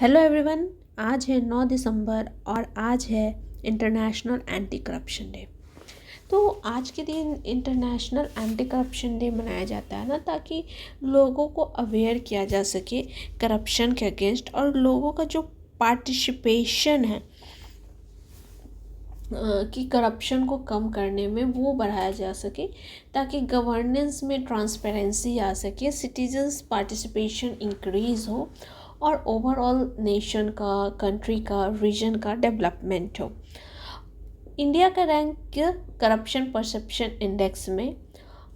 Hello everyone. आज है 9 दिसंबर और आज है इंटरनेशनल एंटी करप्शन डे। तो आज के दिन इंटरनेशनल एंटी करप्शन डे मनाया जाता है ना, ताकि लोगों को अवेयर किया जा सके करप्शन के अगेंस्ट, और लोगों का जो पार्टिसिपेशन है कि करप्शन को कम करने में वो बढ़ाया जा सके, ताकि गवर्नेंस में ट्रांसपेरेंसी आ सके, सिटीजन्स पार्टिसिपेशन इंक्रीज़ हो और ओवरऑल नेशन का, कंट्री का, रीजन का डेवलपमेंट हो। इंडिया का रैंक करप्शन परसेप्शन इंडेक्स में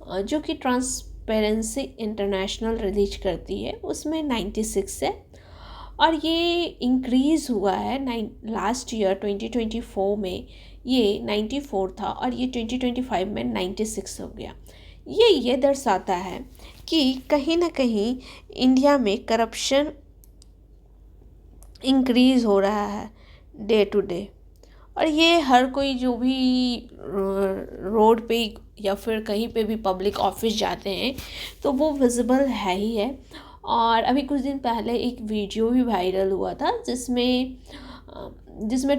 जो कि ट्रांसपेरेंसी इंटरनेशनल रिलीज करती है उसमें 96 है, और ये इंक्रीज़ हुआ है। लास्ट ईयर 2024 में ये 94 था और ये 2025 में 96 हो गया। ये दर्शाता है कि कहीं ना कहीं इंडिया में करप्शन इंक्रीज़ हो रहा है डे टू डे। और ये हर कोई जो भी रोड पे या फिर कहीं पे भी पब्लिक ऑफिस जाते हैं तो वो विजिबल है ही है। और अभी कुछ दिन पहले एक वीडियो भी वायरल हुआ था जिसमें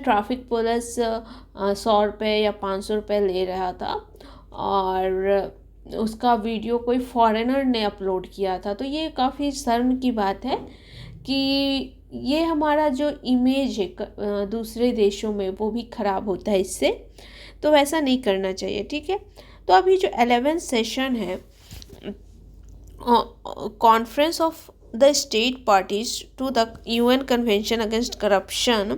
ट्रैफिक पुलिस 100 रुपये या 500 रुपये ले रहा था, और उसका वीडियो कोई फॉरेनर ने अपलोड किया था। तो ये काफ़ी शर्म की बात है कि ये हमारा जो इमेज है दूसरे देशों में वो भी ख़राब होता है इससे। तो वैसा नहीं करना चाहिए, ठीक है। तो अभी जो 11th सेशन है conference of the state parties to the UN convention against corruption,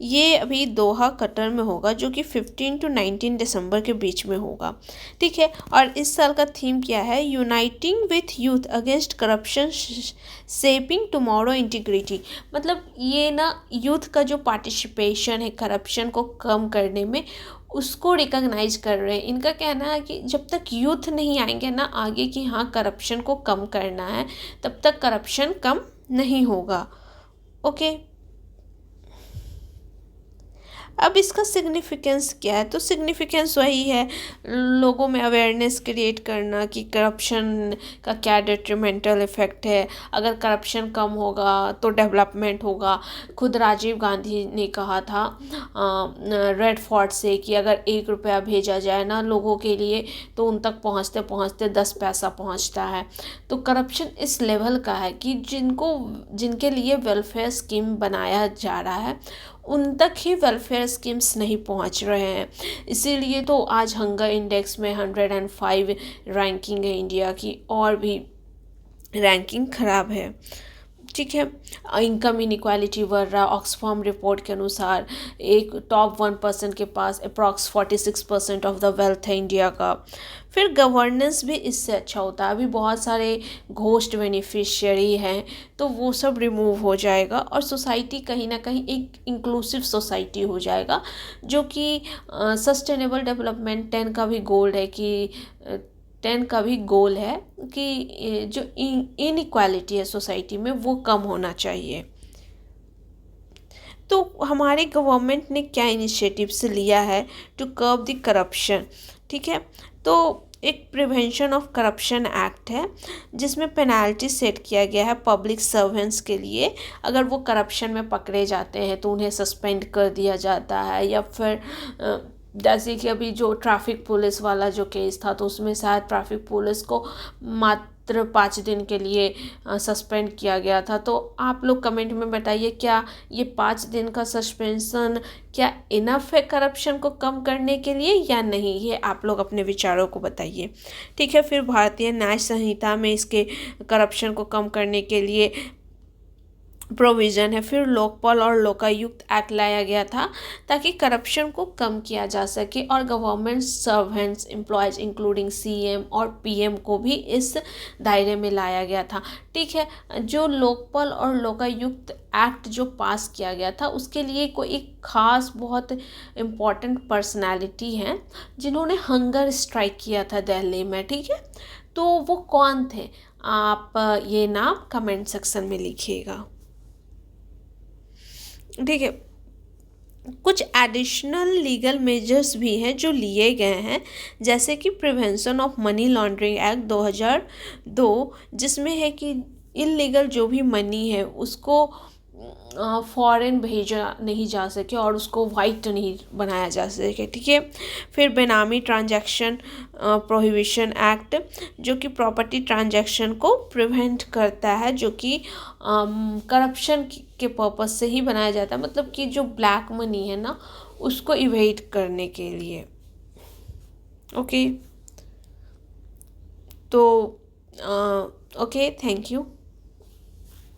ये अभी दोहा कतर में होगा, जो कि 15 to 19 दिसंबर के बीच में होगा, ठीक है। और इस साल का थीम क्या है? Uniting with youth against corruption, shaping tomorrow integrity. मतलब ये ना यूथ का जो पार्टिसिपेशन है करप्शन को कम करने में, उसको रिकॉग्नाइज कर रहे हैं। इनका कहना है कि जब तक यूथ नहीं आएंगे ना आगे कि हाँ करप्शन को कम करना है, तब तक करप्शन कम नहीं होगा। ओके, अब इसका सिग्निफिकेंस क्या है? तो सिग्निफिकेंस वही है, लोगों में अवेयरनेस क्रिएट करना कि करप्शन का क्या डेट्रीमेंटल इफ़ेक्ट है। अगर करप्शन कम होगा तो डेवलपमेंट होगा। खुद राजीव गांधी ने कहा था रेड फोर्ट से कि अगर 1 रुपया भेजा जाए ना लोगों के लिए तो उन तक पहुँचते पहुँचते 10 पैसा पहुँचता है। तो करप्शन इस लेवल का है कि जिनके लिए वेलफेयर स्कीम बनाया जा रहा है उन तक ही वेलफेयर स्कीम्स नहीं पहुंच रहे हैं। इसीलिए तो आज हंगर इंडेक्स में 105 रैंकिंग है इंडिया की, और भी रैंकिंग ख़राब है, ठीक है। इनकम इनइक्वालिटी बढ़ रहा। ऑक्सफाम रिपोर्ट के अनुसार एक टॉप 1% के पास अप्रॉक्स 46% ऑफ द वेल्थ है इंडिया का। फिर गवर्नेंस भी इससे अच्छा होता है। अभी बहुत सारे घोस्ट बेनिफिशियरी हैं तो वो सब रिमूव हो जाएगा, और सोसाइटी कहीं ना कहीं एक इंक्लूसिव सोसाइटी हो जाएगा, जो कि सस्टेनेबल डेवलपमेंट 10 का भी गोल है कि 10 का भी गोल है कि जो इनइक्वालिटी है सोसाइटी में वो कम होना चाहिए। तो हमारे गवर्नमेंट ने क्या इनिशिएटिव्स लिया है टू कर्ब द करप्शन, ठीक है। तो एक प्रिवेंशन ऑफ करप्शन एक्ट है जिसमें पेनाल्टी सेट किया गया है पब्लिक सर्वेंट्स के लिए। अगर वो करप्शन में पकड़े जाते हैं तो उन्हें सस्पेंड कर दिया जाता है, या फिर जैसे कि अभी जो ट्रैफिक पुलिस वाला जो केस था तो उसमें शायद ट्रैफिक पुलिस को मात्र 5 दिन के लिए सस्पेंड किया गया था। तो आप लोग कमेंट में बताइए, क्या ये 5 दिन का सस्पेंशन क्या इनफ है करप्शन को कम करने के लिए या नहीं? ये आप लोग अपने विचारों को बताइए, ठीक है। फिर भारतीय न्याय संहिता में इसके करप्शन को कम करने के लिए प्रोविज़न है। फिर लोकपाल और लोकायुक्त एक्ट लाया गया था ताकि करप्शन को कम किया जा सके, और government servants employees including CM और पीएम को भी इस दायरे में लाया गया था, ठीक है। जो लोकपाल और लोकायुक्त एक्ट जो पास किया गया था उसके लिए कोई एक खास बहुत इम्पॉर्टेंट पर्सनालिटी हैं जिन्होंने हंगर स्ट्राइक किया था दिल्ली में, ठीक है। तो वो कौन थे? आप ये नाम कमेंट सेक्शन में लिखिएगा, ठीक है। कुछ एडिशनल लीगल मेजर्स भी हैं जो लिए गए हैं, जैसे कि prevention of money laundering act 2002, जिसमें है कि इलीगल जो भी मनी है उसको फॉरेन भेजा नहीं जा सके और उसको वाइट नहीं बनाया जा सके, ठीक है। फिर बेनामी ट्रांजैक्शन प्रोहिबिशन एक्ट, जो कि प्रॉपर्टी ट्रांजैक्शन को प्रिवेंट करता है, जो कि करप्शन के पर्पस से ही बनाया जाता है, मतलब कि जो ब्लैक मनी है ना उसको इवेट करने के लिए। ओके, तो ओके, थैंक यू।